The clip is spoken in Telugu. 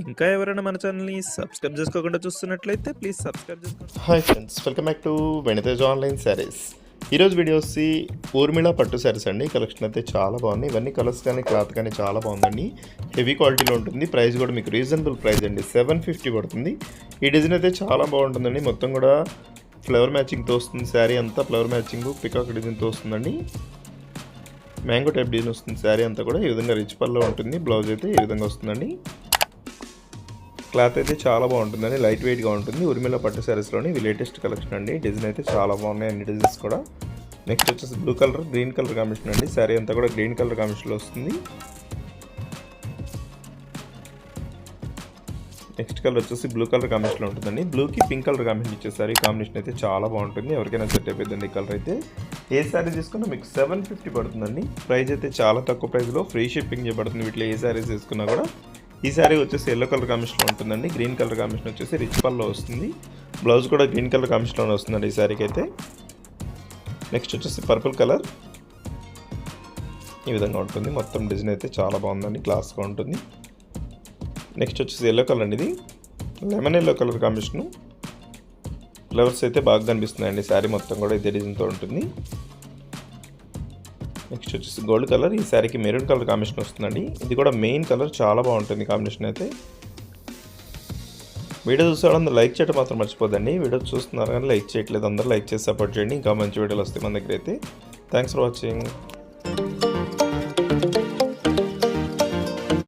ఇంకా ఎవరైనా మన ఛానల్‌ని సబ్స్క్రైబ్ చేసుకోకుండా చూస్తున్నట్లయితే ప్లీజ్ సబ్స్క్రైబ్ చేసుకోండి. Hi friends, welcome back to వెనితేజ్ online saris. ఈరోజు వీడియో వచ్చి ఊర్మిళ పట్టు శారీస్ అండి. కలెక్షన్ అయితే చాలా బాగుంది. ఇవన్నీ కలర్స్ కానీ క్లాత్ కానీ చాలా బాగుందండి. హెవీ క్వాలిటీలో ఉంటుంది. ప్రైస్ కూడా మీకు రీజనబుల్ ప్రైస్ అండి, 750 పడుతుంది. ఈ డిజైన్ అయితే చాలా బాగుంటుందండి. మొత్తం కూడా ఫ్లవర్ మ్యాచింగ్తో వస్తుంది. శారీ అంతా ఫ్లవర్ మ్యాచింగ్ పికాక్ డిజైన్తో వస్తుందండి. మ్యాంగో టైప్ డిజైన్ వస్తుంది. శారీ అంతా కూడా ఈ విధంగా రిచ్ పల్లో ఉంటుంది. బ్లౌజ్ అయితే ఈ విధంగా వస్తుందండి. క్లాత్ అయితే చాలా బాగుంటుందండి, లైట్ వెయిట్గా ఉంటుంది. ఉర్మిళ పట్టు శారీస్లోని ఇవి లేటెస్ట్ కలెక్షన్ అండి. డిజైన్ అయితే చాలా బాగున్నాయి అన్ని డిజైన్స్ కూడా. నెక్స్ట్ వచ్చేసి blue colour green colour combination అండి. శారీ అంతా కూడా గ్రీన్ కలర్ కాంబినేషన్లో వస్తుంది. నెక్స్ట్ కలర్ వచ్చేసి బ్లూ కలర్ కాంబినేషన్లో ఉంటుందండి. బ్లూకి పింక్ కలర్ కాంబినేషన్ ఇచ్చేసారు. ఈ కాంబినేషన్ అయితే చాలా బాగుంటుంది. ఎవరికైనా సెట్ అయిపోయిందండి ఈ కలర్ అయితే. ఏ శారీ తీసుకున్నా మీకు 750 పడుతుందండి. ప్రైస్ అయితే చాలా తక్కువ ప్రైస్లో ఫ్రీ షిప్పింగ్ చేయబడుతుంది. వీటిలో ఏ శారీస్ తీసుకున్నా కూడా. ఈ శారీ వచ్చేసి ఎల్లో కలర్ కాంబినేషన్లో ఉంటుందండి. గ్రీన్ కలర్ కాంబినేషన్ వచ్చేసి రిచ్ పల్లో వస్తుంది. బ్లౌజ్ కూడా గ్రీన్ కలర్ కాంబినేషన్లో వస్తుందండి ఈ శారీకి అయితే. నెక్స్ట్ వచ్చేసి పర్పుల్ కలర్ ఈ విధంగా ఉంటుంది. మొత్తం డిజైన్ అయితే చాలా బాగుందండి, క్లాస్గా ఉంటుంది. నెక్స్ట్ వచ్చేసి ఎల్లో కలర్ అండి. ఇది lemon yellow colour combination. Flowers అయితే బాగా కనిపిస్తున్నాయండి. శారీ మొత్తం కూడా ఇదే డిజైన్తో ఉంటుంది. నెక్స్ట్ వచ్చేసి గోల్డ్ కలర్. ఈ శారీకి మెరూన్ కలర్ కాంబినేషన్ వస్తుందండి. ఇది కూడా మెయిన్ కలర్, చాలా బాగుంటుంది కాంబినేషన్ అయితే. వీడియో చూసేవాళ్ళు అందరూ లైక్ చేయడం మాత్రం మర్చిపోదండి. వీడియో చూస్తున్నారు కానీ లైక్ చేయట్లేదు. అందరూ లైక్ చేసి సపోర్ట్ చేయండి. ఇంకా మంచి వీడియోలు వస్తాయి మన దగ్గర అయితే. Thanks for watching.